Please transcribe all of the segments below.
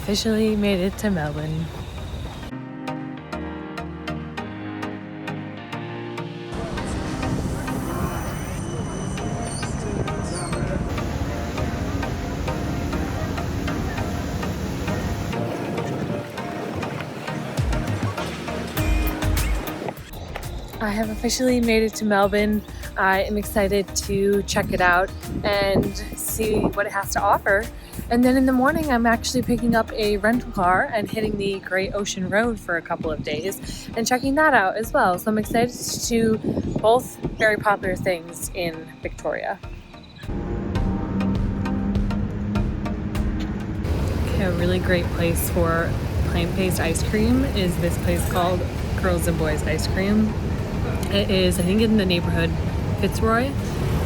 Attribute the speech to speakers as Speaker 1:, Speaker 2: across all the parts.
Speaker 1: officially made it to Melbourne. I have officially made it to Melbourne. I am excited to check it out and see what it has to offer. And then in the morning, I'm actually picking up a rental car and hitting the Great Ocean Road for a couple of days and checking that out as well. So I'm excited to do both very popular things in Victoria. Okay, a really great place for plant-based ice cream is this place called Girls and Boys Ice Cream. It is, I think, in the neighborhood Fitzroy.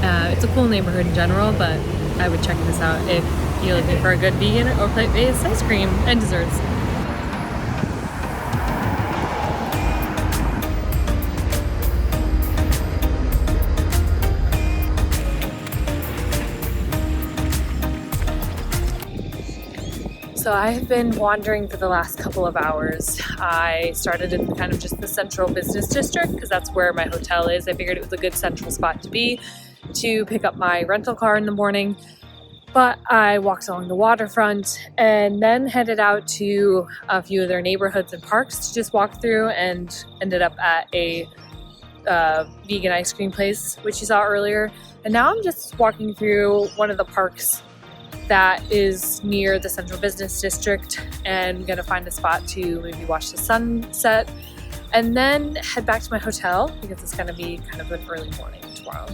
Speaker 1: It's a cool neighborhood in general, but I would check this out if you're looking for a good vegan or plant-based ice cream and desserts. So I've been wandering for the last couple of hours. I started in kind of just the central business district because that's where my hotel is. I figured it was a good central spot to be to pick up my rental car in the morning. But I walked along the waterfront and then headed out to a few of their neighborhoods and parks to just walk through, and ended up at a vegan ice cream place, which you saw earlier. And now I'm just walking through one of the parks that is near the central business district, and I'm gonna find a spot to maybe watch the sunset and then head back to my hotel because it's gonna be kind of an early morning tomorrow.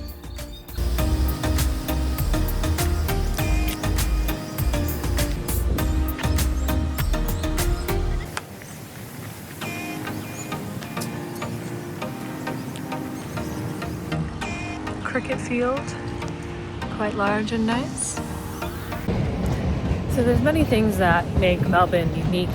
Speaker 1: Cricket field, quite large and nice. So there's many things that make Melbourne unique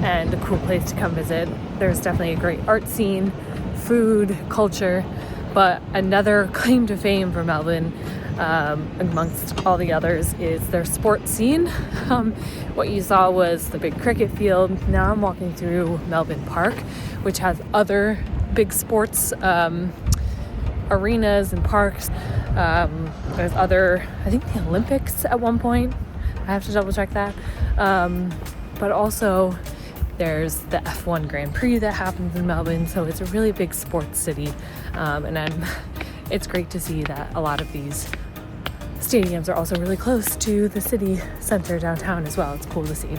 Speaker 1: and a cool place to come visit. There's definitely a great art scene, food, culture, but another claim to fame for Melbourne, amongst all the others, is their sports scene. What you saw was the big cricket field. Now I'm walking through Melbourne Park, which has other big sports arenas and parks. There's other, I think the Olympics at one point. I have to double check that. But also there's the F1 Grand Prix that happens in Melbourne. So it's a really big sports city. It's great to see that a lot of these stadiums are also really close to the city center downtown as well. It's cool to see.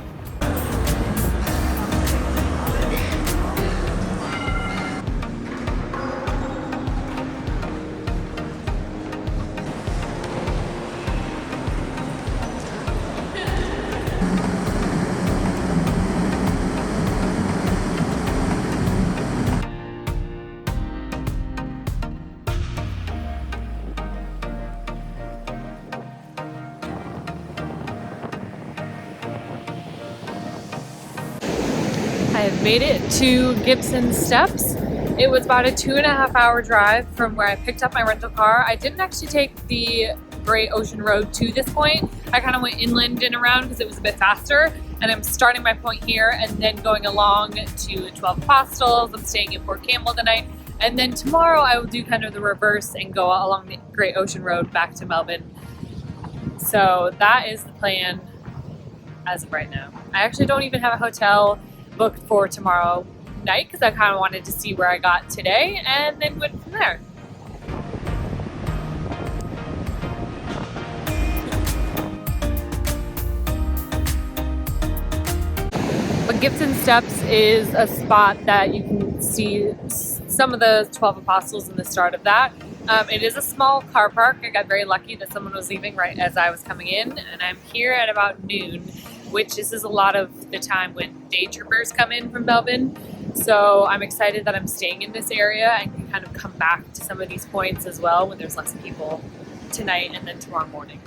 Speaker 1: I have made it to Gibson Steps. It was about a 2.5 hour drive from where I picked up my rental car. I didn't actually take the Great Ocean Road to this point. I kind of went inland and around because it was a bit faster. And I'm starting my point here and then going along to 12 Apostles. I'm staying in Port Campbell tonight. And then tomorrow I will do kind of the reverse and go along the Great Ocean Road back to Melbourne. So that is the plan as of right now. I actually don't even have a hotel booked for tomorrow night because I kind of wanted to see where I got today and then went from there. But Gibson Steps is a spot that you can see some of the 12 Apostles in the start of that. It is a small car park. I got very lucky that someone was leaving right as I was coming in, and I'm here at about noon, which this is a lot of the time when day trippers come in from Melbourne. So I'm excited that I'm staying in this area and can kind of come back to some of these points as well when there's less people tonight and then tomorrow morning.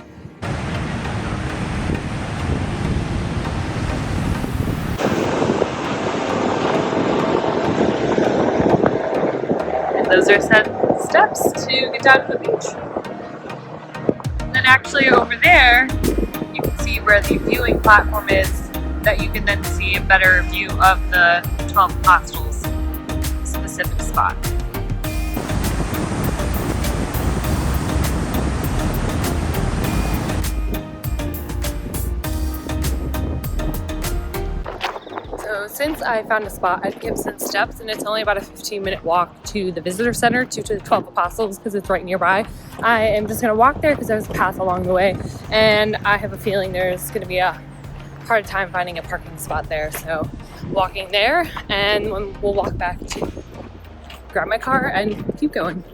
Speaker 1: And those are set steps to get down to the beach. And then actually over there, you can see where the viewing platform is that you can then see a better view of the 12 Apostles specific spot. So since I found a spot at Gibson Steps, and it's only about a 15-minute walk to the visitor center, to the 12 Apostles, because it's right nearby, I am just going to walk there because there's a path along the way, and I have a feeling there's going to be a hard time finding a parking spot there. So walking there, and we'll walk back to grab my car and keep going.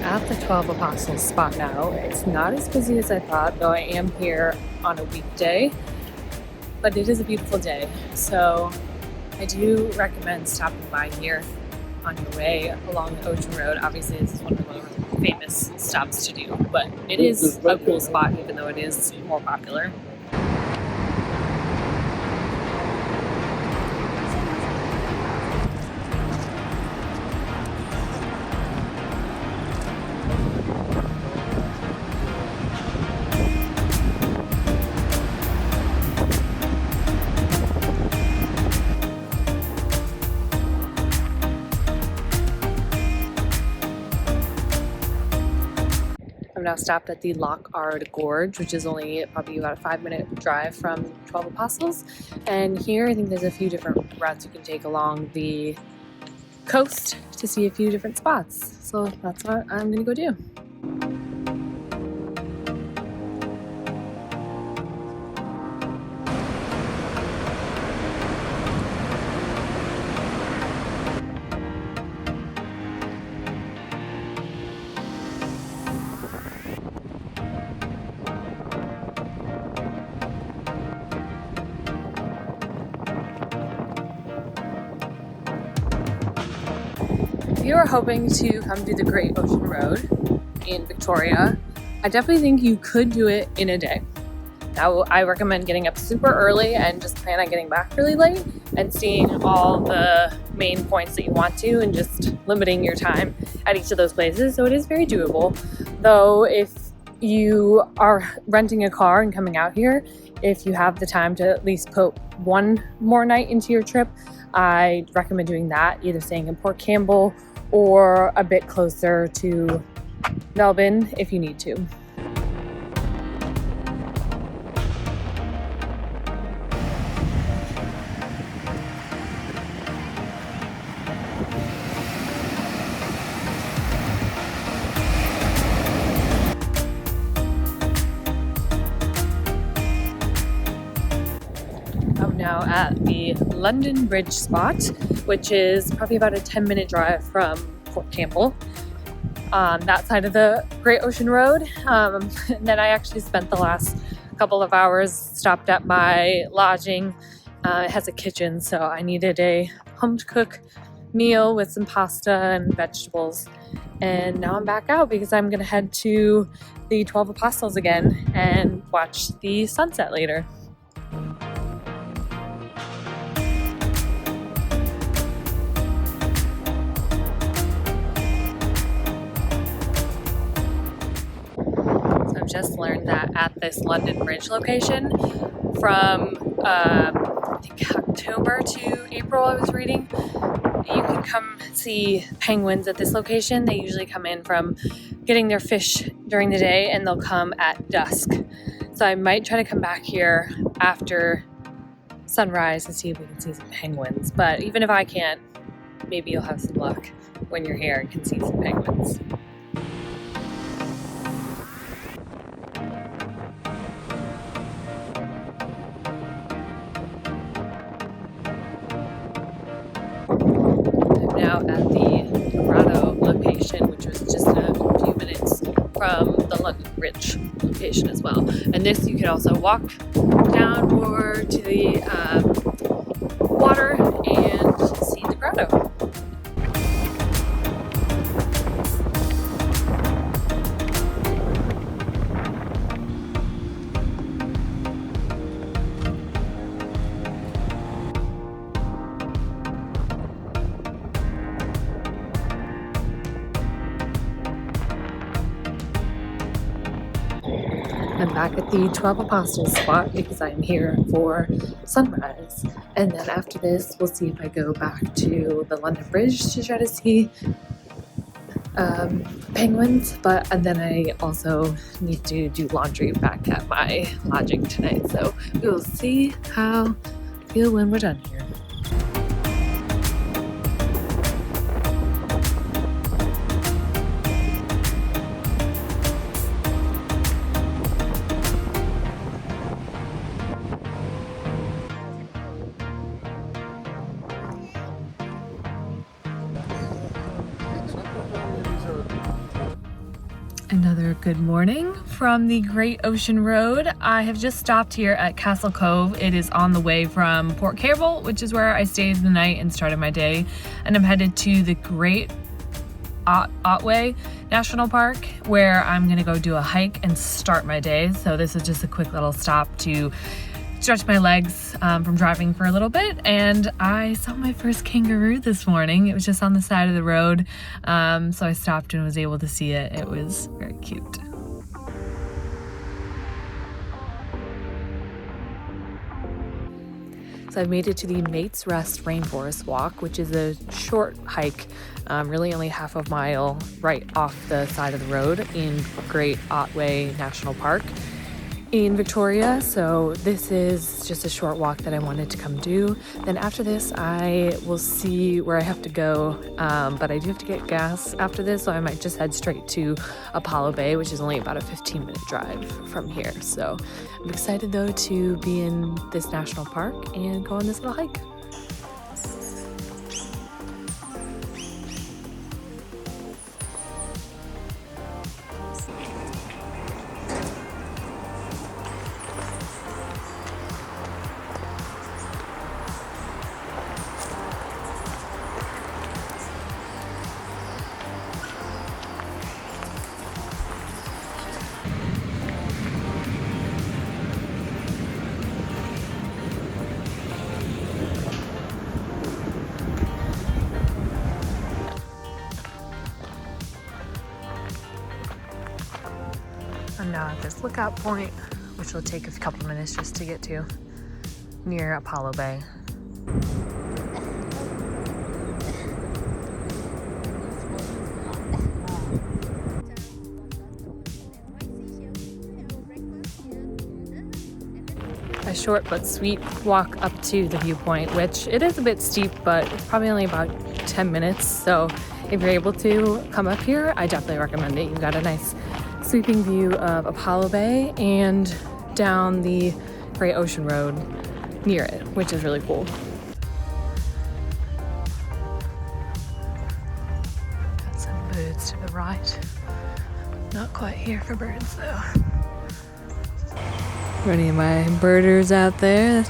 Speaker 1: At the 12 Apostles spot now. It's not as busy as I thought, though I am here on a weekday, but it is a beautiful day. So I do recommend stopping by here on your way along the Ocean Road. Obviously, this is one of the more famous stops to do, but it is a cool spot, even though it is more popular. I'm now stopped at the Lockard Gorge, which is only probably about a 5-minute drive from 12 Apostles. And here I think there's a few different routes you can take along the coast to see a few different spots. So that's what I'm gonna go do. If you are hoping to come do the Great Ocean Road in Victoria, I definitely think you could do it in a day. Now, I recommend getting up super early and just plan on getting back really late and seeing all the main points that you want to, and just limiting your time at each of those places. So it is very doable. Though if you are renting a car and coming out here, if you have the time to at least put one more night into your trip, I recommend doing that, either staying in Port Campbell or a bit closer to Melbourne if you need to. I'm now at the London Bridge spot, which is probably about a 10-minute drive from Port Campbell on that side of the Great Ocean Road. And then I actually spent the last couple of hours stopped at my lodging. It has a kitchen, so I needed a home-to-cook meal with some pasta and vegetables. And now I'm back out because I'm gonna head to the 12 Apostles again and watch the sunset later. I've just learned that at this London Bridge location, from I think October to April, I was reading, you can come see penguins at this location. They usually come in from getting their fish during the day, and they'll come at dusk. So I might try to come back here after sunrise to see if we can see some penguins. But even if I can't, maybe you'll have some luck when you're here and can see some penguins. Now at the grotto location, which was just a few minutes from the London Bridge location as well. And this you could also walk down or to the water and see the grotto. back at the 12 Apostles spot because I'm here for sunrise. And then after this, we'll see if I go back to the London Bridge to try to see penguins. And then I also need to do laundry back at my lodging tonight. So we will see how I feel when we're done here. Another good morning from the Great Ocean Road. I have just stopped here at Castle Cove. It is on the way from Port Cable, which is where I stayed the night and started my day. And I'm headed to the Great Otway National Park, where I'm gonna go do a hike and start my day. So this is just a quick little stop to stretch my legs from driving for a little bit. And I saw my first kangaroo this morning. It was just on the side of the road. So I stopped and was able to see it. It was very cute. So I've made it to the Mate's Rest Rainforest Walk, which is a short hike, really only half a mile right off the side of the road in Great Otway National Park in Victoria. So this is just a short walk that I wanted to come do. Then after this, I will see where I have to go, but I do have to get gas after this, so I might just head straight to Apollo Bay, which is only about a 15-minute drive from here. So I'm excited though to be in this national park and go on this little hike. I'm now at this lookout point, which will take a couple minutes just to get to, near Apollo Bay. A short but sweet walk up to the viewpoint, which it is a bit steep, but it's probably only about 10 minutes. So if you're able to come up here, I definitely recommend it. You've got a nice sweeping view of Apollo Bay and down the Great Ocean Road near it, which is really cool. Got some birds to the right. Not quite here for birds though. Any of my birders out there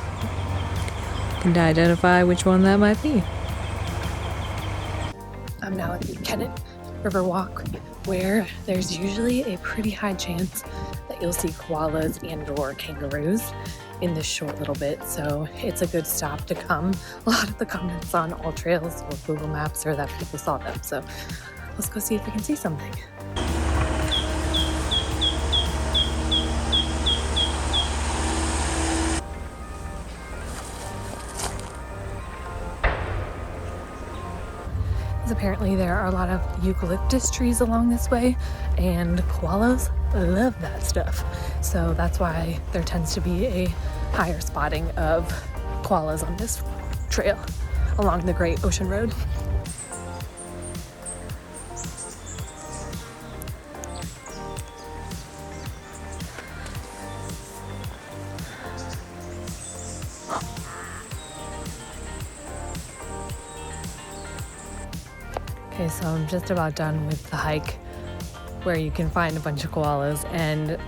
Speaker 1: can identify which one that might be. I'm now at the Kennet River Walk, where there's usually a pretty high chance that you'll see koalas and or kangaroos in this short little bit. So it's a good stop to come. A lot of the comments on All Trails or Google Maps are that people saw them. So let's go see if we can see something. Apparently there are a lot of eucalyptus trees along this way, and koalas love that stuff. So that's why there tends to be a higher spotting of koalas on this trail along the Great Ocean Road. Okay, so I'm just about done with the hike where you can find a bunch of koalas, and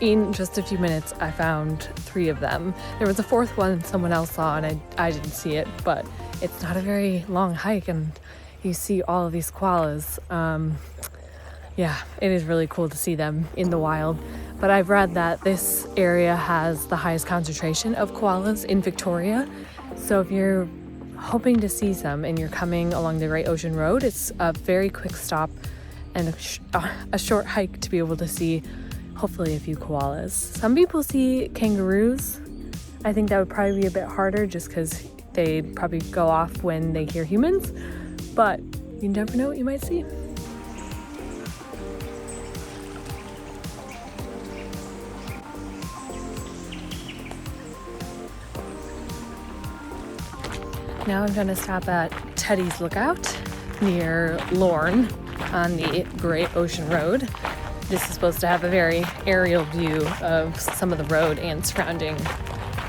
Speaker 1: in just a few minutes I found 3 of them. There was a 4th one someone else saw and I didn't see it, but it's not a very long hike and you see all of these koalas. Yeah, it is really cool to see them in the wild. But I've read that this area has the highest concentration of koalas in Victoria. So if you're hoping to see some and you're coming along the Great Ocean Road, it's a very quick stop and a short hike to be able to see hopefully a few koalas. Some people see kangaroos. I think that would probably be a bit harder just because they'd probably go off when they hear humans, but you never know what you might see. Now I'm gonna stop at Teddy's Lookout near Lorne on the Great Ocean Road. This is supposed to have a very aerial view of some of the road and surrounding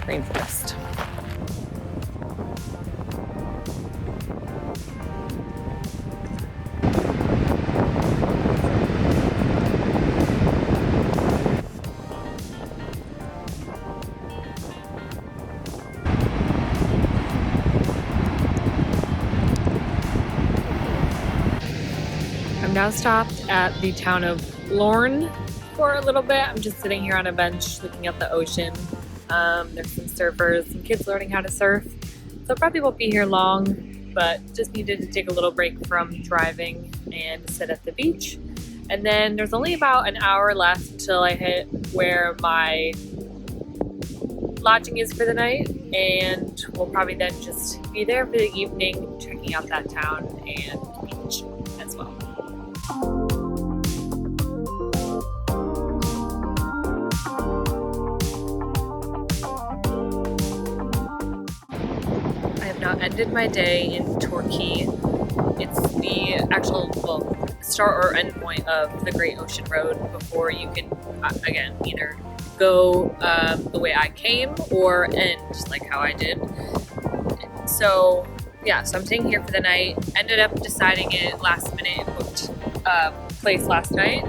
Speaker 1: rainforest. I'm now stopped at the town of Lorne for a little bit. I'm just sitting here on a bench looking at the ocean. There's some surfers, some kids learning how to surf. So probably won't be here long, but just needed to take a little break from driving and sit at the beach. And then there's only about an hour left till I hit where my lodging is for the night, and we'll probably then just be there for the evening, checking out that town and beach as well. I have now ended my day in Torquay. It's the actual, start or end point of the Great Ocean Road before you can, again, either go the way I came or end like how I did. So so I'm staying here for the night. Ended up deciding it last minute, booked a place last night.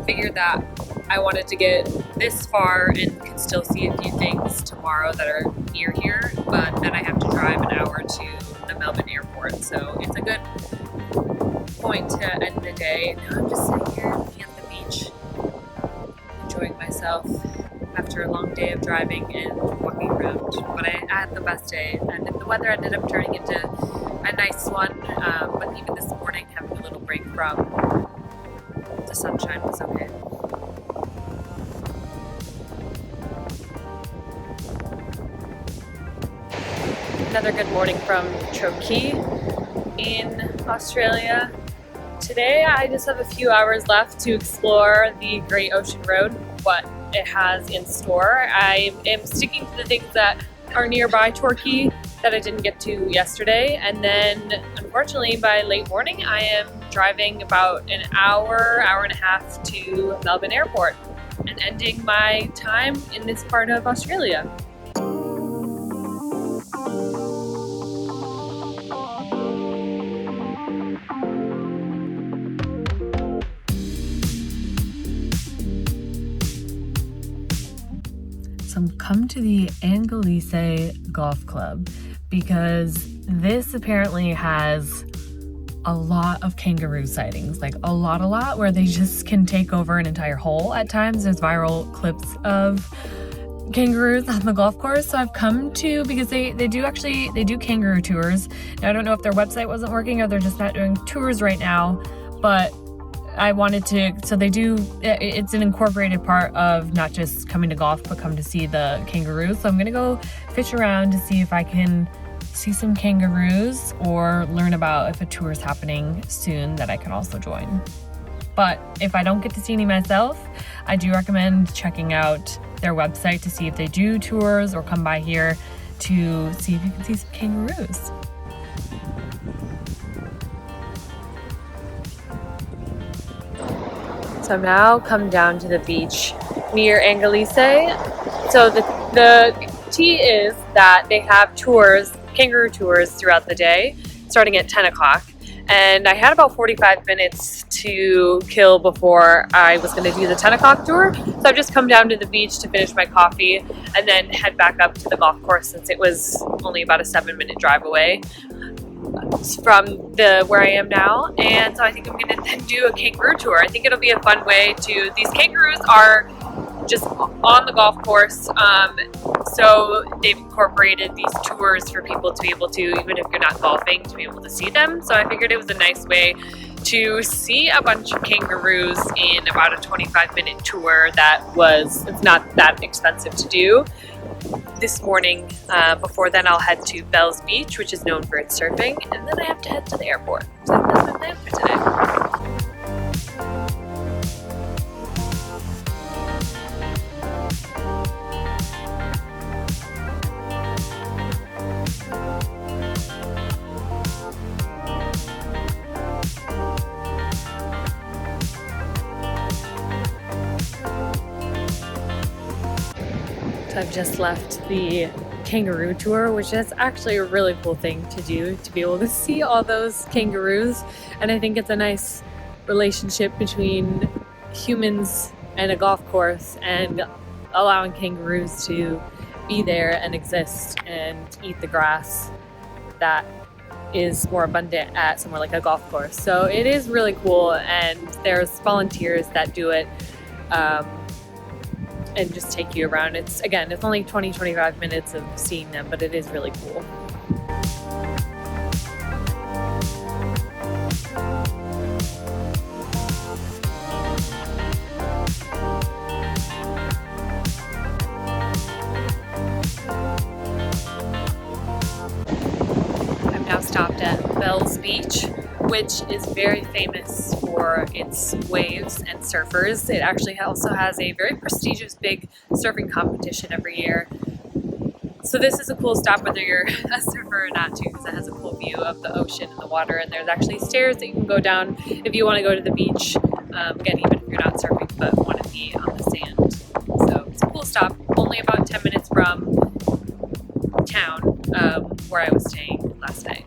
Speaker 1: Figured that I wanted to get this far and could still see a few things tomorrow that are near here, but then I have to drive an hour to the Melbourne airport. So it's a good point to end the day. Now I'm just sitting here looking at the beach, enjoying myself after a long day of driving and walking around. But I had the best day, and the weather ended up turning into a nice one, but even this morning having a little break from the sunshine was okay. Another good morning from Torquay in Australia. Today I just have a few hours left to explore the Great Ocean Road, what it has in store. I am sticking to the things that are nearby Torquay that I didn't get to yesterday, and then unfortunately by late morning I am driving about an hour and a half to Melbourne Airport and ending my time in this part of Australia. So come to the Anglesey Golf Club because this apparently has a lot of kangaroo sightings, like a lot, where they just can take over an entire hole at times. There's viral clips of kangaroos on the golf course. So I've come to, because they do kangaroo tours. Now I don't know if their website wasn't working or they're just not doing tours right now, but I wanted to, so they do, it's an incorporated part of not just coming to golf, but come to see the kangaroos. So I'm gonna go fish around to see if I can see some kangaroos or learn about if a tour is happening soon that I can also join. But if I don't get to see any myself, I do recommend checking out their website to see if they do tours or come by here to see if you can see some kangaroos. So I've now come down to the beach near Anglesey. So the tea is that they have tours, kangaroo tours throughout the day, starting at 10 o'clock. And I had about 45 minutes to kill before I was going to do the 10 o'clock tour. So I've just come down to the beach to finish my coffee and then head back up to the golf course since it was only about a 7-minute drive away from where I am now. And so I think I'm going to then do a kangaroo tour. I think it'll be a fun way to, these kangaroos are just on the golf course, so they've incorporated these tours for people to be able to, even if you're not golfing, to be able to see them. So I figured it was a nice way to see a bunch of kangaroos in about a 25-minute tour it's not that expensive to do. This morning, before then I'll head to Bells Beach, which is known for its surfing, and then I have to head to the airport. So that's my plan for today. So I've just left the kangaroo tour, which is actually a really cool thing to do, to be able to see all those kangaroos. And I think it's a nice relationship between humans and a golf course, and allowing kangaroos to be there and exist and eat the grass that is more abundant at somewhere like a golf course. So it is really cool, and there's volunteers that do it and just take you around. It's only 20-25 minutes of seeing them, but it is really cool. I'm now stopped at Bells Beach, which is very famous for its waves and surfers. It actually also has a very prestigious big surfing competition every year. So this is a cool stop whether you're a surfer or not too, because it has a cool view of the ocean and the water, and there's actually stairs that you can go down if you want to go to the beach. Again, even if you're not surfing but want to be on the sand. So it's a cool stop, only about 10 minutes from town where I was staying last night.